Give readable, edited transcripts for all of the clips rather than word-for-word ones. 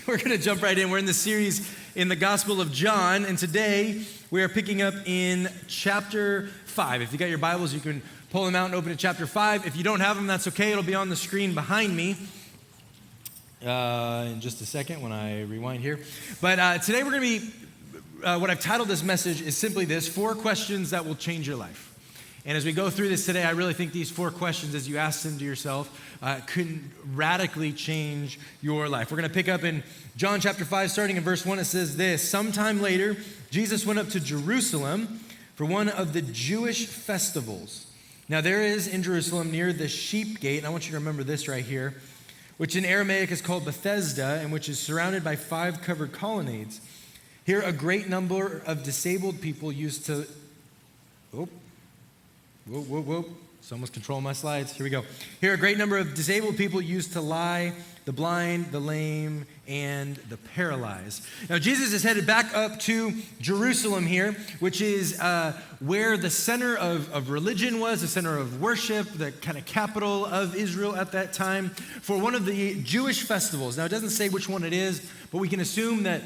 We're going to jump right in. We're in the series in the Gospel of John, and today we are picking up in chapter 5. If you got your Bibles, you can pull them out and open to chapter 5. If you don't have them, that's okay. It'll be on the screen behind me in just a second when I rewind here. But today we're going to be, what I've titled this message is simply this: 4 questions that will change your life. And as we go through this today, I really think these 4 questions, as you ask them to yourself, could radically change your life. We're going to pick up in John chapter 5, starting in verse 1. It says this: "Sometime later, Jesus went up to Jerusalem for one of the Jewish festivals. Now there is in Jerusalem near the Sheep Gate," and I want you to remember this right here, "which in Aramaic is called Bethesda, and which is surrounded by 5 covered colonnades. Here a great number of disabled people used to..." Whoa. Someone's controlling my slides. Here we go. "Here a great number of disabled people used to lie, the blind, the lame, and the paralyzed." Now Jesus is headed back up to Jerusalem here, which is where the center of religion was, the center of worship, the kind of capital of Israel at that time, for one of the Jewish festivals. Now it doesn't say which one it is, but we can assume that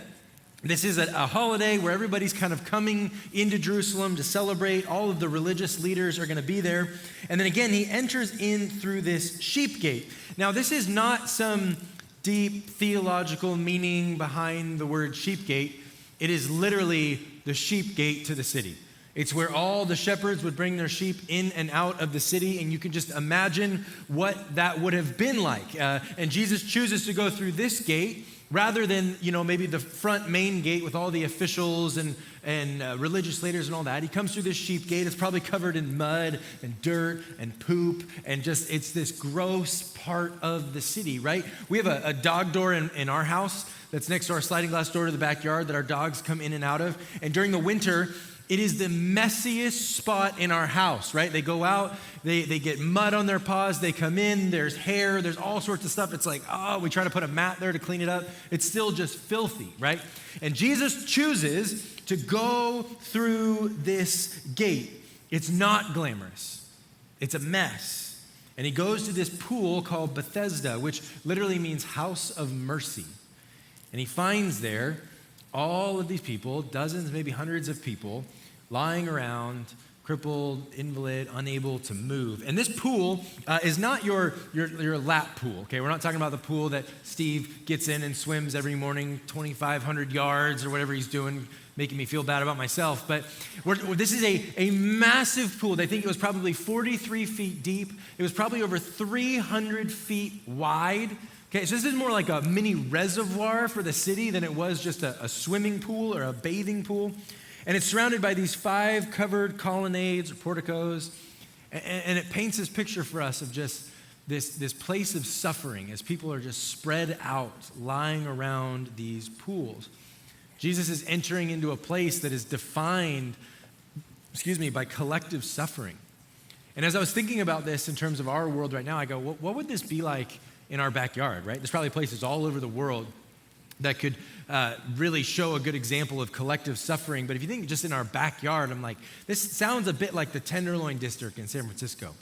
this is a holiday where everybody's kind of coming into Jerusalem to celebrate. All of the religious leaders are going to be there. And then again, he enters in through this sheep gate. Now, this is not some deep theological meaning behind the word sheep gate. It is literally the sheep gate to the city. It's where all the shepherds would bring their sheep in and out of the city, and you can just imagine what that would have been like. And Jesus chooses to go through this gate rather than, maybe the front main gate with all the officials and religious leaders and all that. He comes through this sheep gate. It's probably covered in mud and dirt and poop, and it's this gross part of the city, right? We have a dog door in our house that's next to our sliding glass door to the backyard that our dogs come in and out of. And during the winter, it is the messiest spot in our house, right? They go out, they get mud on their paws, they come in, there's hair, there's all sorts of stuff. It's like, we try to put a mat there to clean it up. It's still just filthy, right? And Jesus chooses to go through this gate. It's not glamorous. It's a mess. And he goes to this pool called Bethesda, which literally means house of mercy. And he finds there all of these people, dozens, maybe hundreds of people, lying around, crippled, invalid, unable to move. And this pool is not your lap pool, okay? We're not talking about the pool that Steve gets in and swims every morning 2,500 yards or whatever he's doing, making me feel bad about myself. But this is a massive pool. They think it was probably 43 feet deep. It was probably over 300 feet wide. Okay, so this is more like a mini reservoir for the city than it was just a swimming pool or a bathing pool. And it's surrounded by these 5 covered colonnades or porticos. And it paints this picture for us of just this place of suffering as people are just spread out, lying around these pools. Jesus is entering into a place that is defined, by collective suffering. And as I was thinking about this in terms of our world right now, I go, what would this be like in our backyard, right? There's probably places all over the world that could really show a good example of collective suffering. But if you think just in our backyard, I'm like, this sounds a bit like the Tenderloin District in San Francisco,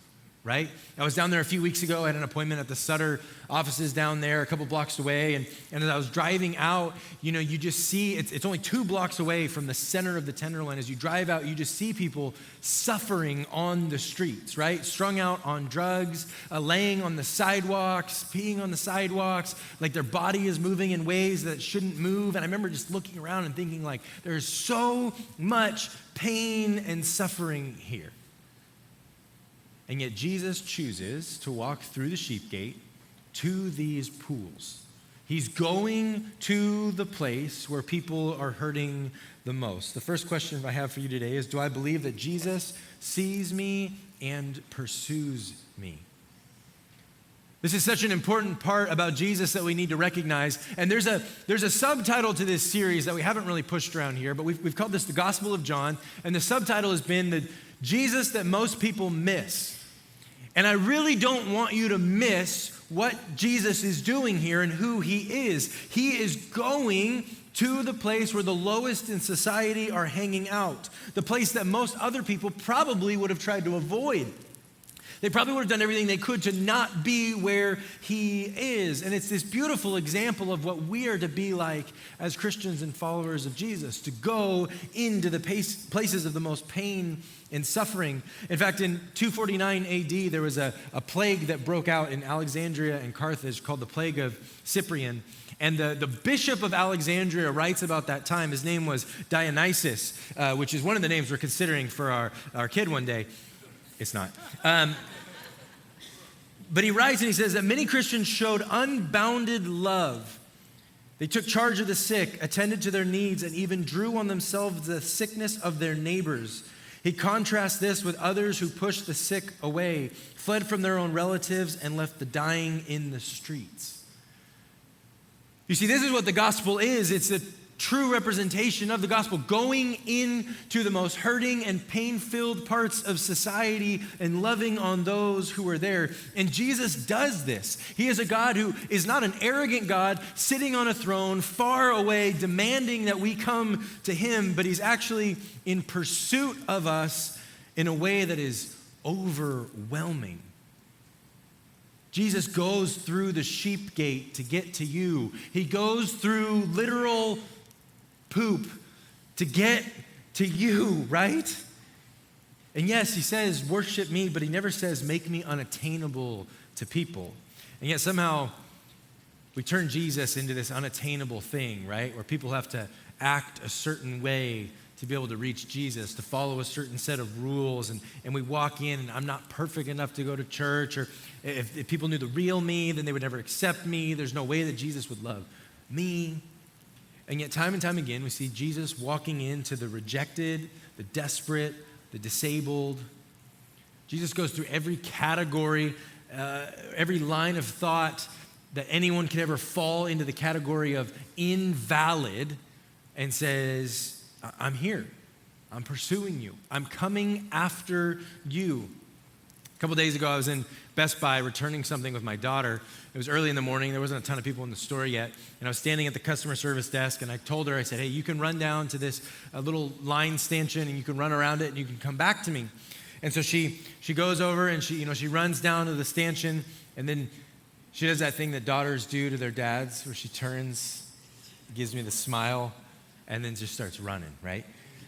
right? I was down there a few weeks ago. I had an appointment at the Sutter offices down there a couple blocks away. And as I was driving out, you just see, it's only 2 blocks away from the center of the Tenderloin. As you drive out, you just see people suffering on the streets, right? Strung out on drugs, laying on the sidewalks, peeing on the sidewalks, like their body is moving in ways that it shouldn't move. And I remember just looking around and thinking like, there's so much pain and suffering here. And yet Jesus chooses to walk through the sheep gate to these pools. He's going to the place where people are hurting the most. The first question I have for you today is, do I believe that Jesus sees me and pursues me? This is such an important part about Jesus that we need to recognize. And there's a subtitle to this series that we haven't really pushed around here, but we've called this the Gospel of John. And the subtitle has been the Jesus that most people miss. And I really don't want you to miss what Jesus is doing here and who he is. He is going to the place where the lowest in society are hanging out, the place that most other people probably would have tried to avoid. They probably would have done everything they could to not be where he is. And it's this beautiful example of what we are to be like as Christians and followers of Jesus, to go into the places of the most pain and suffering. In fact, in 249 AD, there was a plague that broke out in Alexandria and Carthage called the Plague of Cyprian. And the bishop of Alexandria writes about that time. His name was Dionysius, which is one of the names we're considering for our kid one day. It's not. But he writes and he says that many Christians showed unbounded love. They took charge of the sick, attended to their needs, and even drew on themselves the sickness of their neighbors. He contrasts this with others who pushed the sick away, fled from their own relatives, and left the dying in the streets. You see, this is what the gospel is. It's a true representation of the gospel, going into the most hurting and pain-filled parts of society and loving on those who are there. And Jesus does this. He is a God who is not an arrogant God sitting on a throne far away demanding that we come to him, but he's actually in pursuit of us in a way that is overwhelming. Jesus goes through the sheep gate to get to you. He goes through literal poop to get to you, right? And yes, he says, worship me, but he never says, make me unattainable to people. And yet somehow we turn Jesus into this unattainable thing, right? Where people have to act a certain way to be able to reach Jesus, to follow a certain set of rules. And we walk in and I'm not perfect enough to go to church, or if people knew the real me, then they would never accept me. There's no way that Jesus would love me. And yet time and time again, we see Jesus walking into the rejected, the desperate, the disabled. Jesus goes through every category, every line of thought that anyone could ever fall into the category of invalid, and says, I'm here. I'm pursuing you. I'm coming after you. A couple days ago, I was in Best Buy returning something with my daughter. It was early in the morning. There wasn't a ton of people in the store yet. And I was standing at the customer service desk, and I told her, I said, hey, you can run down to this little line stanchion, and you can run around it, and you can come back to me. And so she goes over, and she runs down to the stanchion, and then she does that thing that daughters do to their dads, where she turns, gives me the smile, and then just starts running, right?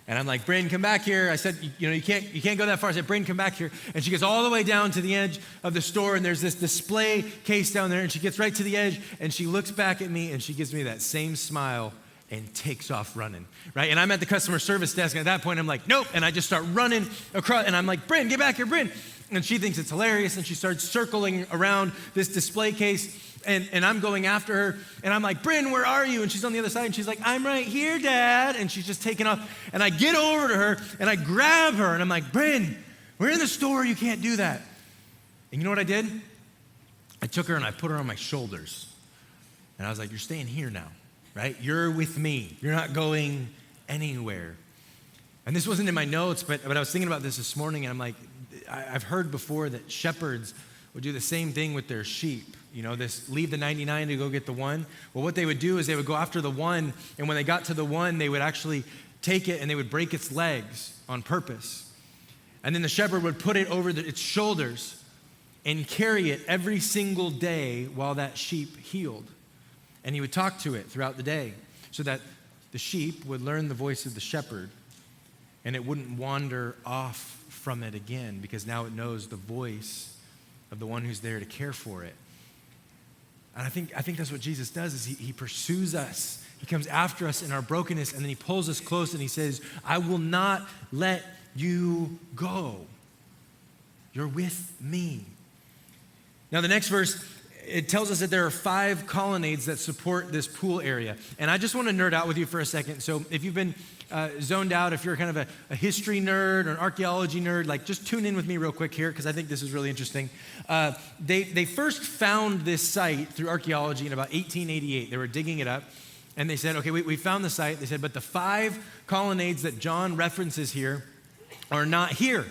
And I'm like, Bryn, come back here. I said, you can't go that far. I said, Bryn, come back here. And she gets all the way down to the edge of the store, and there's this display case down there, and she gets right to the edge, and she looks back at me, and she gives me that same smile and takes off running, right? And I'm at the customer service desk, and at that point, I'm like, nope, and I just start running across, and I'm like, Bryn, get back here, Bryn. And she thinks it's hilarious, and she starts circling around this display case, and I'm going after her, and I'm like, Bryn, where are you? And she's on the other side, and she's like, I'm right here, Dad. And she's just taking off, and I get over to her, and I grab her, and I'm like, Bryn, we're in the store, you can't do that. And you know what I did? I took her, and I put her on my shoulders, and I was like, you're staying here now, right? You're with me. You're not going anywhere. And this wasn't in my notes, but I was thinking about this morning, and I'm like, I've heard before that shepherds would do the same thing with their sheep. This leave the 99 to go get the one. Well, what they would do is they would go after the one, and when they got to the one, they would actually take it and they would break its legs on purpose. And then the shepherd would put it over its shoulders and carry it every single day while that sheep healed. And he would talk to it throughout the day so that the sheep would learn the voice of the shepherd, and it wouldn't wander off from it again, because now it knows the voice of the one who's there to care for it. And I think that's what Jesus does, is he pursues us. He comes after us in our brokenness, and then he pulls us close and he says, I will not let you go. You're with me. Now the next verse, it tells us that there are 5 colonnades that support this pool area. And I just want to nerd out with you for a second. So if you've been zoned out, if you're kind of a history nerd or an archaeology nerd, like just tune in with me real quick here, because I think this is really interesting. They first found this site through archaeology in about 1888. They were digging it up, and they said, okay, we found the site. They said, but the 5 colonnades that John references here are not here.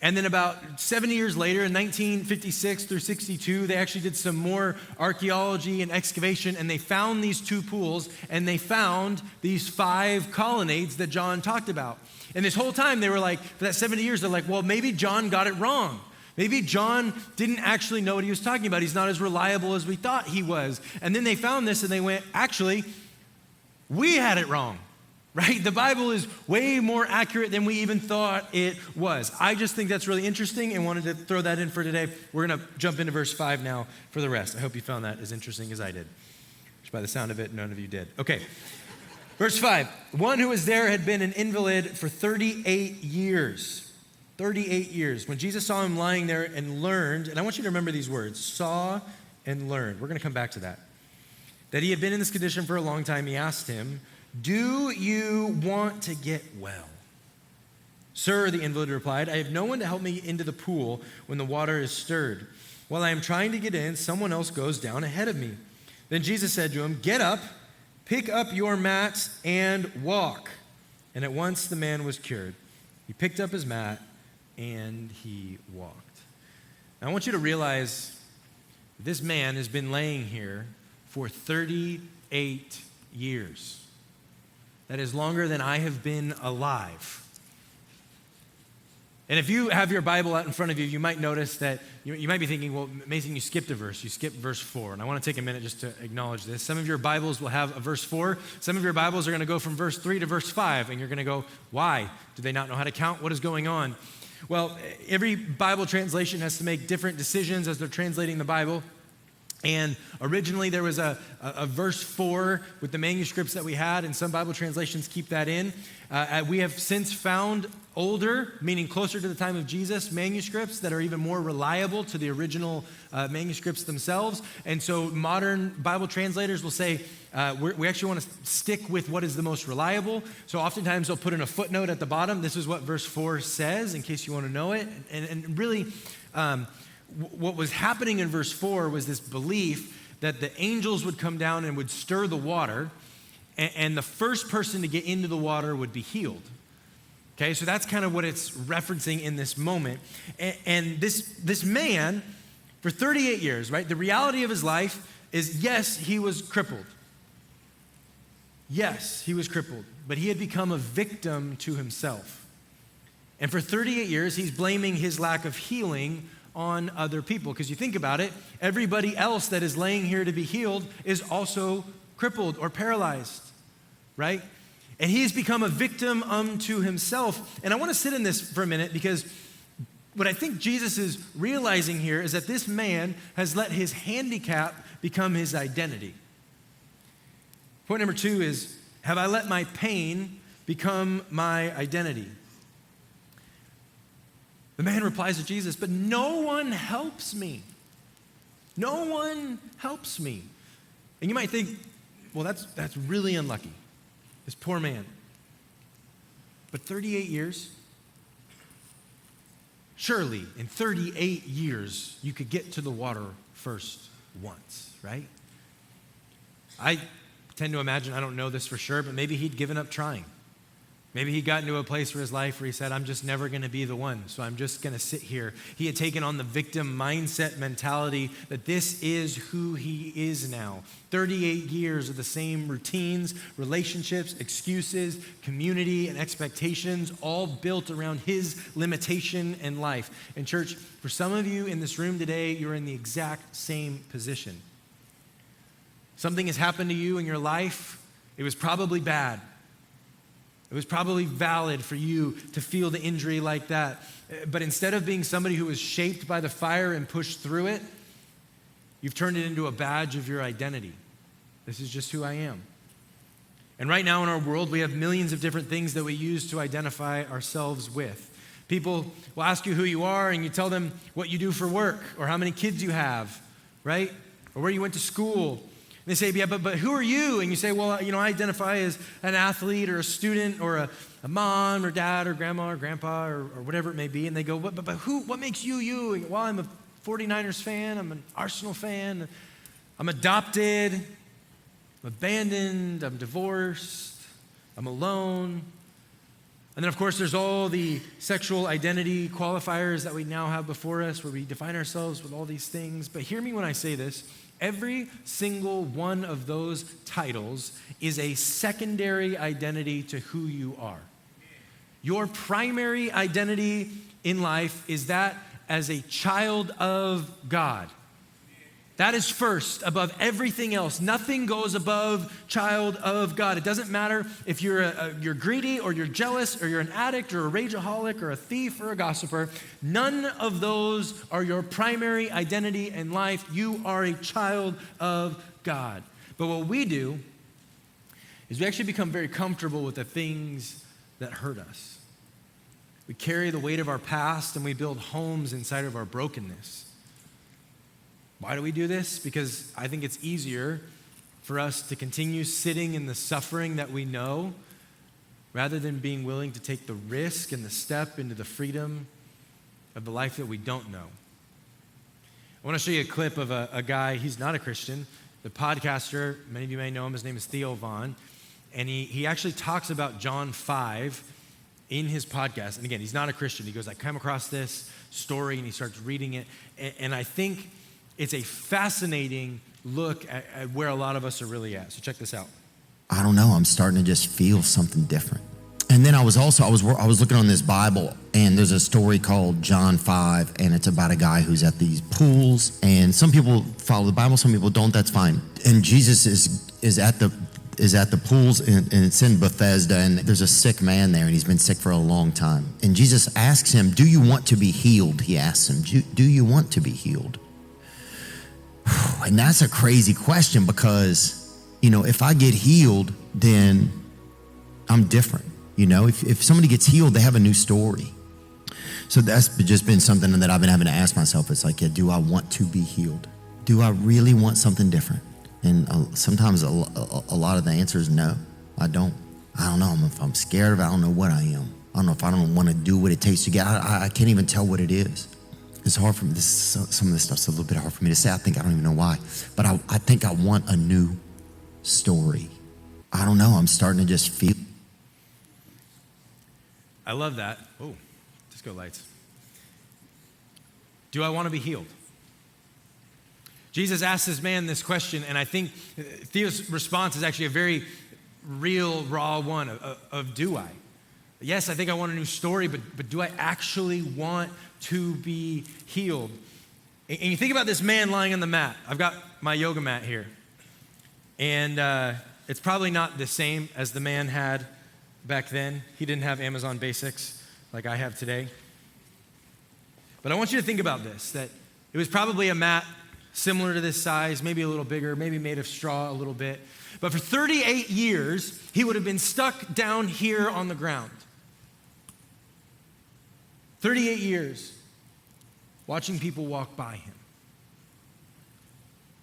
And then about 70 years later, in 1956 through 62, they actually did some more archaeology and excavation, and they found these 2 pools, and they found these 5 colonnades that John talked about. And this whole time, they were like, for that 70 years, they're like, well, maybe John got it wrong. Maybe John didn't actually know what he was talking about. He's not as reliable as we thought he was. And then they found this and they went, actually, we had it wrong, right? The Bible is way more accurate than we even thought it was. I just think that's really interesting and wanted to throw that in for today. We're going to jump into verse 5 now for the rest. I hope you found that as interesting as I did, which by the sound of it, none of you did. Okay, verse 5. One who was there had been an invalid for 38 years. 38 years. When Jesus saw him lying there and learned, and I want you to remember these words, saw and learned. We're going to come back to that he had been in this condition for a long time, he asked him, do you want to get well? Sir, the invalid replied, I have no one to help me into the pool when the water is stirred. While I am trying to get in, someone else goes down ahead of me. Then Jesus said to him, get up, pick up your mat, and walk. And at once the man was cured. He picked up his mat and he walked. Now, I want you to realize this man has been laying here for 38 years. That is longer than I have been alive. And if you have your Bible out in front of you, you might notice that you might be thinking, well, Mason, you skipped a verse. You skipped verse 4. And I want to take a minute just to acknowledge this. Some of your Bibles will have a verse 4. Some of your Bibles are going to go from verse 3 to verse 5. And you're going to go, why? Do they not know how to count? What is going on? Well, every Bible translation has to make different decisions as they're translating the Bible. And originally there was a verse 4 with the manuscripts that we had, and some Bible translations keep that in. We have since found older, meaning closer to the time of Jesus, manuscripts that are even more reliable to the original manuscripts themselves. And so modern Bible translators will say, we actually want to stick with what is the most reliable. So oftentimes they'll put in a footnote at the bottom. This is what verse 4 says, in case you want to know it. And really, what was happening in verse 4 was this belief that the angels would come down and would stir the water, and the first person to get into the water would be healed. Okay, so that's kind of what it's referencing in this moment. And this man, for 38 years, right, the reality of his life is, yes, he was crippled. Yes, he was crippled, but he had become a victim to himself. And for 38 years, he's blaming his lack of healing on other people. Because you think about it, everybody else that is laying here to be healed is also crippled or paralyzed, right? And he has become a victim unto himself. And I want to sit in this for a minute, because what I think Jesus is realizing here is that this man has let his handicap become his identity. Point number 2 is, have I let my pain become my identity? The man replies to Jesus, but no one helps me. No one helps me. And you might think, well, that's really unlucky. This poor man. But 38 years? Surely in 38 years, you could get to the water first once, right? I tend to imagine, I don't know this for sure, but maybe he'd given up trying. Maybe he got into a place for his life where he said, I'm just never going to be the one, so I'm just going to sit here. He had taken on the victim mindset mentality that this is who he is now. 38 years of the same routines, relationships, excuses, community, and expectations, all built around his limitation in life. And church, for some of you in this room today, you're in the exact same position. Something has happened to you in your life. It was probably bad. It was probably valid for you to feel the injury like that. But instead of being somebody who was shaped by the fire and pushed through it, you've turned it into a badge of your identity. This is just who I am. And right now in our world, we have millions of different things that we use to identify ourselves with. People will ask you who you are, and you tell them what you do for work, or how many kids you have, right? Or where you went to school. They say, yeah, but who are you? And you say, well, I identify as an athlete or a student or a mom or dad or grandma or grandpa or whatever it may be. And they go, but who? What makes you you? Well, I'm a 49ers fan. I'm an Arsenal fan. I'm adopted. I'm abandoned. I'm divorced. I'm alone. And then, of course, there's all the sexual identity qualifiers that we now have before us, where we define ourselves with all these things. But hear me when I say this. Every single one of those titles is a secondary identity to who you are. Your primary identity in life is that as a child of God. That is first above everything else. Nothing goes above child of God. It doesn't matter if you're greedy or you're jealous or you're an addict or a rageaholic or a thief or a gossiper. None of those are your primary identity in life. You are a child of God. But what we do is we actually become very comfortable with the things that hurt us. We carry the weight of our past and we build homes inside of our brokenness. Why do we do this? Because I think it's easier for us to continue sitting in the suffering that we know rather than being willing to take the risk and the step into the freedom of the life that we don't know. I want to show you a clip of a guy, he's not a Christian, the podcaster, many of you may know him, his name is Theo Vaughn, and he actually talks about John 5 in his podcast. And again, he's not a Christian. He goes, I come across this story, and he starts reading it, and I think it's a fascinating look at where a lot of us are really at. So check this out. I don't know. I'm starting to just feel something different. And then I was looking on this Bible, and there's a story called John 5, and it's about a guy who's at these pools. And some people follow the Bible, some people don't. That's fine. And Jesus is at the pools, and it's in Bethesda, and there's a sick man there, and he's been sick for a long time. And Jesus asks him, "Do you want to be healed?" He asks him, "Do you want to be healed?" And that's a crazy question because, if I get healed, then I'm different. If somebody gets healed, they have a new story. So that's just been something that I've been having to ask myself. It's like, do I want to be healed? Do I really want something different? And sometimes a lot of the answer is no, I don't. I don't know if I'm scared of it. I don't know what I am. I don't know if I don't want to do what it takes to get. I can't even tell what it is. It's hard for me. Some of this stuff's a little bit hard for me to say. I don't even know why. But I think I want a new story. I don't know. I'm starting to just feel. I love that. Oh, disco lights. Do I want to be healed? Jesus asked this man this question, and I think Theo's response is actually a very real, raw one of do I? Yes, I think I want a new story, but do I actually want to be healed? And you think about this man lying on the mat. I've got my yoga mat here. And it's probably not the same as the man had back then. He didn't have Amazon Basics like I have today. But I want you to think about this, that it was probably a mat similar to this size, maybe a little bigger, maybe made of straw a little bit. But for 38 years, he would have been stuck down here on the ground. 38 years watching people walk by him,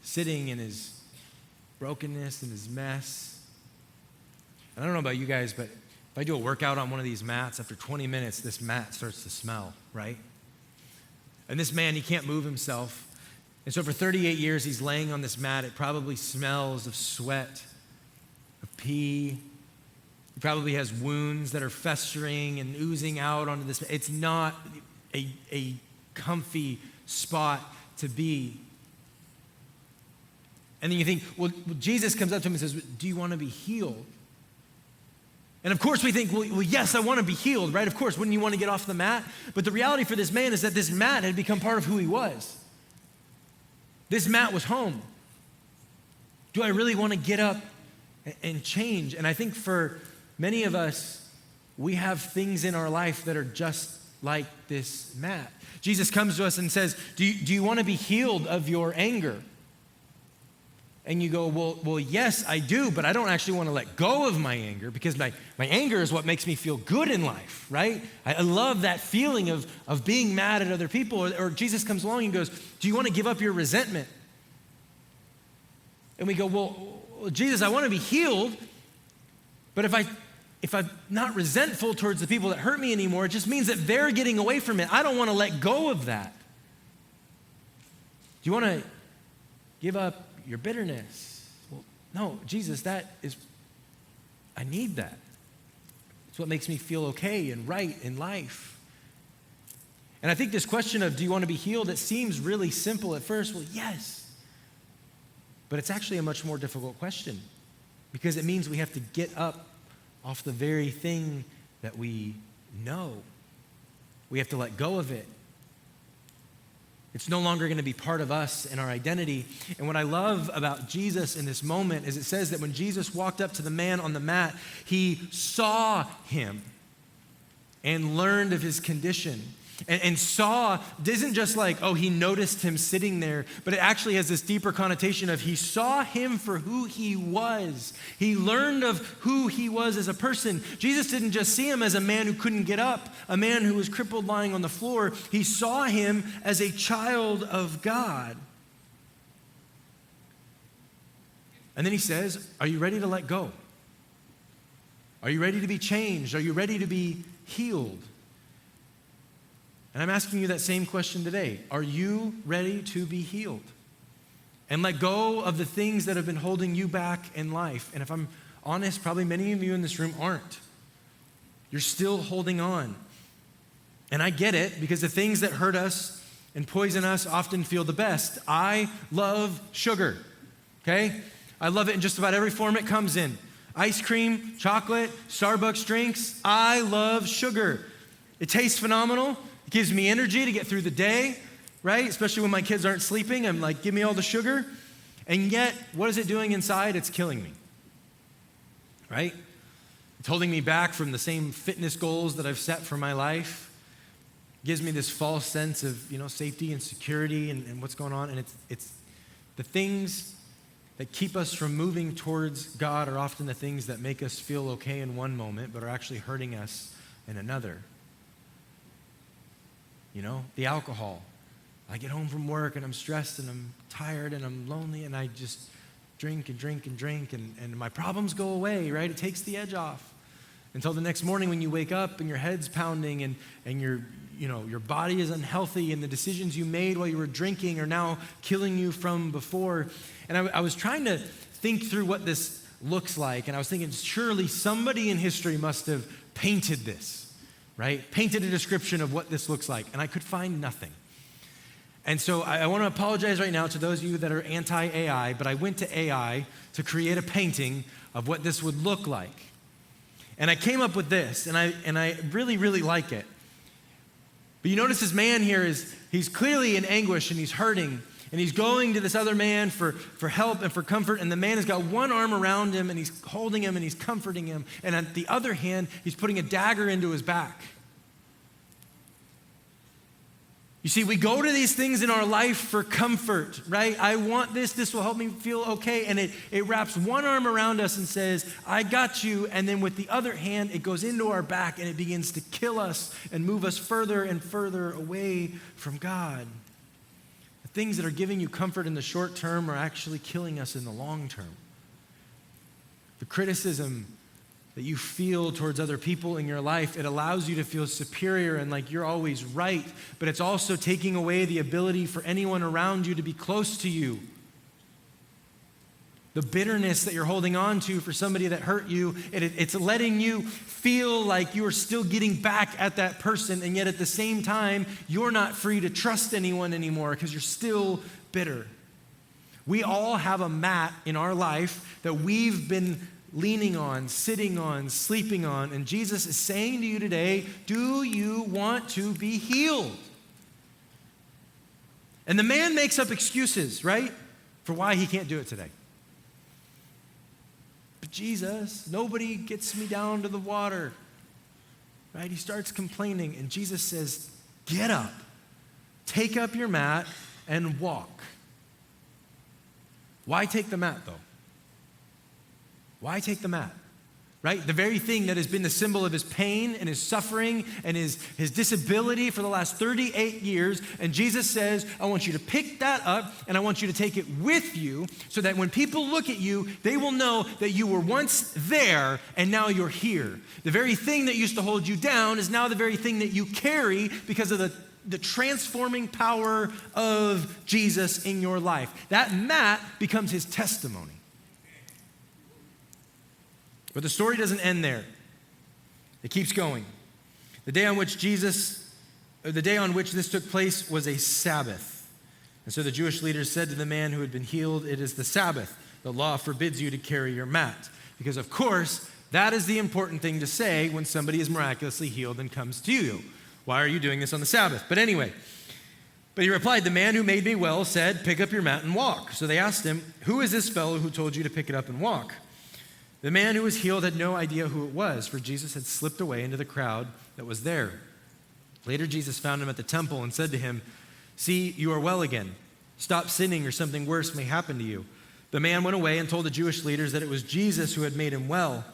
sitting in his brokenness and his mess. And I don't know about you guys, but if I do a workout on one of these mats, after 20 minutes, this mat starts to smell, right? And this man, he can't move himself. And so for 38 years, he's laying on this mat. It probably smells of sweat, of pee. He probably has wounds that are festering and oozing out onto this. It's not a comfy spot to be. And then you think, well, Jesus comes up to him and says, do you want to be healed? And of course we think, well, yes, I want to be healed, right? Of course, wouldn't you want to get off the mat? But the reality for this man is that this mat had become part of who he was. This mat was home. Do I really want to get up and change? And I think for many of us, we have things in our life that are just like this mat. Jesus comes to us and says, do you want to be healed of your anger? And you go, well, yes, I do, but I don't actually want to let go of my anger because my anger is what makes me feel good in life, right? I love that feeling of being mad at other people. Or Jesus comes along and goes, do you want to give up your resentment? And we go, well, Jesus, I want to be healed, but if I'm not resentful towards the people that hurt me anymore, it just means that they're getting away from it. I don't want to let go of that. Do you want to give up your bitterness? Well, no, Jesus, I need that. It's what makes me feel okay and right in life. And I think this question of do you want to be healed, it seems really simple at first. Well, yes. But it's actually a much more difficult question because it means we have to get up off the very thing that we know. We have to let go of it. It's no longer going to be part of us and our identity. And what I love about Jesus in this moment is it says that when Jesus walked up to the man on the mat, he saw him and learned of his condition. And saw isn't just like, oh, he noticed him sitting there, but it actually has this deeper connotation of he saw him for who he was. He learned of who he was as a person. Jesus didn't just see him as a man who couldn't get up, a man who was crippled lying on the floor. He saw him as a child of God. And then he says, are you ready to let go? Are you ready to be changed? Are you ready to be healed? And I'm asking you that same question today. Are you ready to be healed? And let go of the things that have been holding you back in life. And if I'm honest, probably many of you in this room aren't. You're still holding on. And I get it, because the things that hurt us and poison us often feel the best. I love sugar, okay? I love it in just about every form it comes in. Ice cream, chocolate, Starbucks drinks. I love sugar. It tastes phenomenal. It gives me energy to get through the day, right? Especially when my kids aren't sleeping. I'm like, give me all the sugar. And yet, what is it doing inside? It's killing me, right? It's holding me back from the same fitness goals that I've set for my life. It gives me this false sense of, safety and security and what's going on. And it's the things that keep us from moving towards God are often the things that make us feel okay in one moment, but are actually hurting us in another. The alcohol. I get home from work and I'm stressed and I'm tired and I'm lonely and I just drink and drink and drink and my problems go away, right? It takes the edge off until the next morning when you wake up and your head's pounding and your body is unhealthy and the decisions you made while you were drinking are now killing you from before. And I was trying to think through what this looks like, and I was thinking surely somebody in history must have painted this. Right? Painted a description of what this looks like, and I could find nothing. And so I want to apologize right now to those of you that are anti-AI, but I went to AI to create a painting of what this would look like. And I came up with this, and I really, really like it. But you notice this man here he's clearly in anguish, and he's hurting, and he's going to this other man for help and for comfort, and the man has got one arm around him, and he's holding him, and he's comforting him, and on the other hand, he's putting a dagger into his back. You see, we go to these things in our life for comfort, right? I want this will help me feel okay, and it wraps one arm around us and says, I got you, and then with the other hand, it goes into our back, and it begins to kill us and move us further and further away from God. Things that are giving you comfort in the short term are actually killing us in the long term. The criticism that you feel towards other people in your life, it allows you to feel superior and like you're always right, but it's also taking away the ability for anyone around you to be close to you. The bitterness that you're holding on to for somebody that hurt you, it's letting you feel like you are still getting back at that person, and yet at the same time, you're not free to trust anyone anymore because you're still bitter. We all have a mat in our life that we've been leaning on, sitting on, sleeping on, and Jesus is saying to you today, do you want to be healed? And the man makes up excuses, right, for why he can't do it today. But Jesus, nobody gets me down to the water, right? He starts complaining, and Jesus says, get up, take up your mat, and walk. Why take the mat, though? Why take the mat? Right? The very thing that has been the symbol of his pain and his suffering and his disability for the last 38 years. And Jesus says, I want you to pick that up and I want you to take it with you so that when people look at you, they will know that you were once there and now you're here. The very thing that used to hold you down is now the very thing that you carry because of the transforming power of Jesus in your life. That mat becomes his testimony. But the story doesn't end there. It keeps going. The day on which this took place was a Sabbath. And so the Jewish leaders said to the man who had been healed, it is the Sabbath. The law forbids you to carry your mat. Because of course, that is the important thing to say when somebody is miraculously healed and comes to you. Why are you doing this on the Sabbath? But But he replied, the man who made me well said, pick up your mat and walk. So they asked him, who is this fellow who told you to pick it up and walk? The man who was healed had no idea who it was, for Jesus had slipped away into the crowd that was there. Later, Jesus found him at the temple and said to him, see, you are well again. Stop sinning or something worse may happen to you. The man went away and told the Jewish leaders that it was Jesus who had made him well.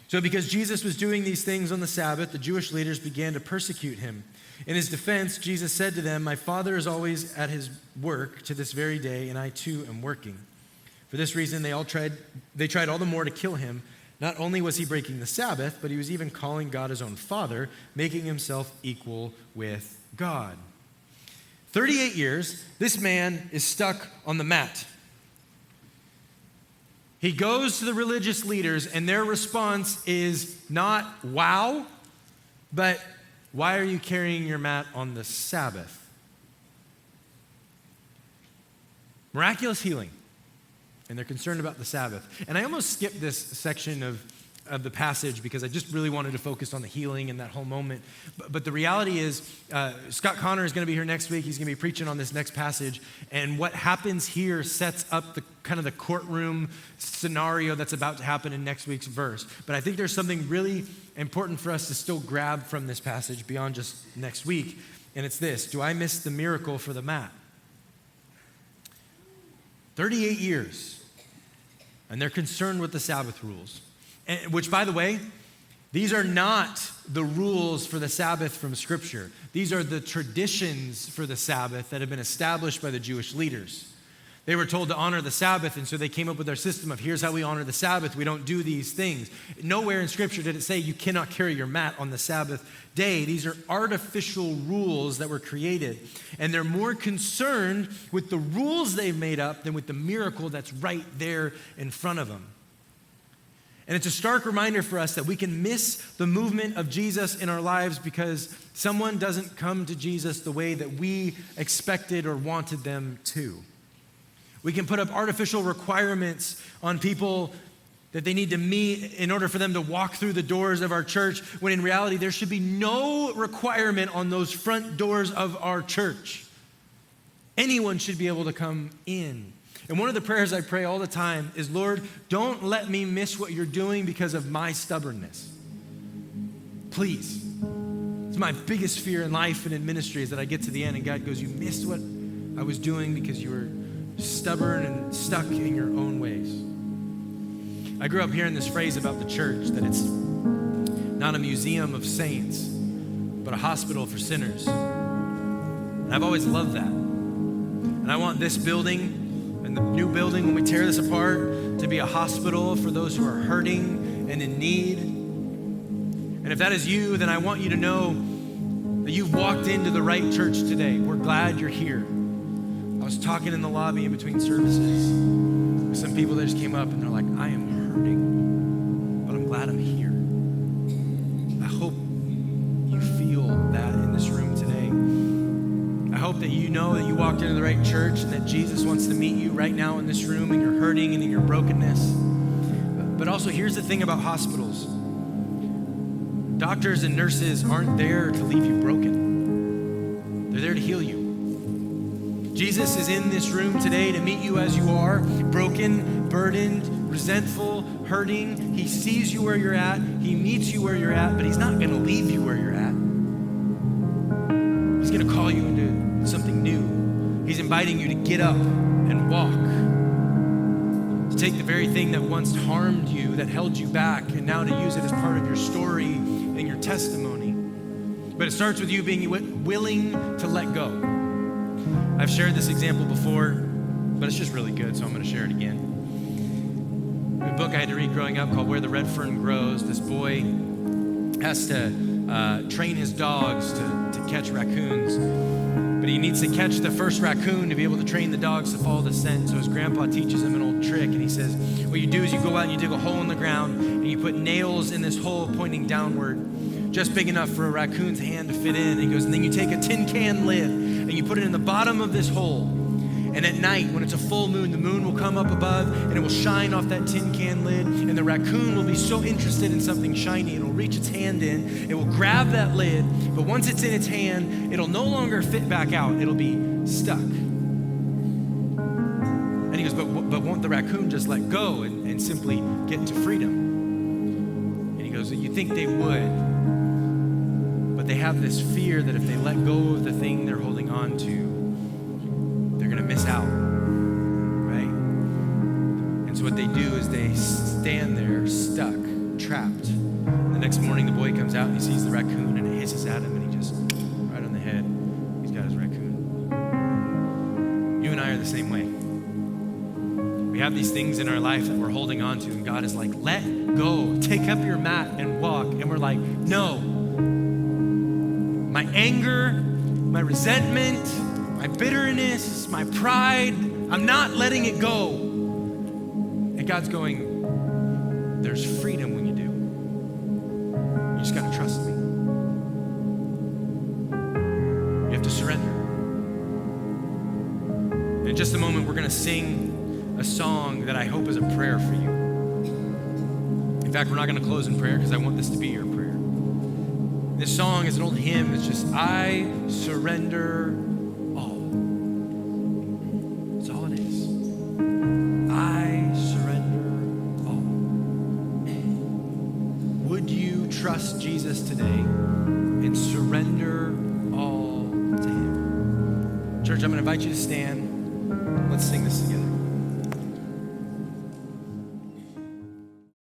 So because Jesus was doing these things on the Sabbath, the Jewish leaders began to persecute him. In his defense, Jesus said to them, my Father is always at his work to this very day, and I too am working. For this reason, they tried all the more to kill him. Not only was he breaking the Sabbath, but he was even calling God his own Father, making himself equal with God. 38 years, this man is stuck on the mat. He goes to the religious leaders, and their response is not, wow, but why are you carrying your mat on the Sabbath? Miraculous healing. And they're concerned about the Sabbath. And I almost skipped this section of the passage because I just really wanted to focus on the healing and that whole moment. But the reality is, Scott Connor is going to be here next week. He's going to be preaching on this next passage. And what happens here sets up the kind of the courtroom scenario that's about to happen in next week's verse. But I think there's something really important for us to still grab from this passage beyond just next week. And it's this: do I miss the miracle for the mat? 38 years. And they're concerned with the Sabbath rules. Which, by the way, these are not the rules for the Sabbath from Scripture. These are the traditions for the Sabbath that have been established by the Jewish leaders. They were told to honor the Sabbath, and so they came up with their system of here's how we honor the Sabbath. We don't do these things. Nowhere in Scripture did it say you cannot carry your mat on the Sabbath day. These are artificial rules that were created, and they're more concerned with the rules they've made up than with the miracle that's right there in front of them. And it's a stark reminder for us that we can miss the movement of Jesus in our lives because someone doesn't come to Jesus the way that we expected or wanted them to. We can put up artificial requirements on people that they need to meet in order for them to walk through the doors of our church, when in reality, there should be no requirement on those front doors of our church. Anyone should be able to come in. And one of the prayers I pray all the time is, Lord, don't let me miss what you're doing because of my stubbornness. Please. It's my biggest fear in life and in ministry is that I get to the end and God goes, you missed what I was doing because you were stubborn and stuck in your own ways. I grew up hearing this phrase about the church, that it's not a museum of saints, but a hospital for sinners. And I've always loved that. And I want this building and the new building, when we tear this apart, to be a hospital for those who are hurting and in need. And if that is you, then I want you to know that you've walked into the right church today. We're glad you're here. I was talking in the lobby in between services with some people that just came up and they're like, I am hurting, but I'm glad I'm here. I hope you feel that in this room today. I hope that you know that you walked into the right church and that Jesus wants to meet you right now in this room, in your hurting and in your brokenness. But also, here's the thing about hospitals. Doctors and nurses aren't there to leave you broken. They're there to heal you. Jesus is in this room today to meet you as you are, broken, burdened, resentful, hurting. He sees you where you're at. He meets you where you're at, but he's not going to leave you where you're at. He's going to call you into something new. He's inviting you to get up and walk, to take the very thing that once harmed you, that held you back, and now to use it as part of your story and your testimony. But it starts with you being willing to let go. I've shared this example before, but it's just really good, so I'm going to share it again. A book I had to read growing up called Where the Red Fern Grows. This boy has to train his dogs to catch raccoons, but he needs to catch the first raccoon to be able to train the dogs to follow the scent. So his grandpa teaches him an old trick, and he says, what you do is you go out and you dig a hole in the ground, and you put nails in this hole pointing downward, just big enough for a raccoon's hand to fit in. And he goes, and then you take a tin can lid, and you put it in the bottom of this hole. And at night, when it's a full moon, the moon will come up above and it will shine off that tin can lid. And the raccoon will be so interested in something shiny, it'll reach its hand in, it will grab that lid. But once it's in its hand, it'll no longer fit back out. It'll be stuck. And he goes, but won't the raccoon just let go and simply get into freedom? And he goes, you think they would, but they have this fear that if they let go of the thing they're holding on to, they're gonna miss out, right? And so what they do is they stand there stuck, trapped. The next morning the boy comes out and he sees the raccoon and it hisses at him and he just, right on the head, he's got his raccoon. You and I are the same way. We have these things in our life that we're holding on to, and God is like, let go, take up your mat and walk. And we're like, no. My anger, my resentment, my bitterness, my pride, I'm not letting it go. And God's going, there's freedom when you do. You just gotta trust me. You have to surrender. In just a moment, we're gonna sing a song that I hope is a prayer for you. In fact, we're not going to close in prayer because I want this to be your prayer. This song is an old hymn. It's just, I surrender all. That's all it is. I surrender all. Would you trust Jesus today and surrender all to him? Church, I'm going to invite you to stand. Let's sing this together.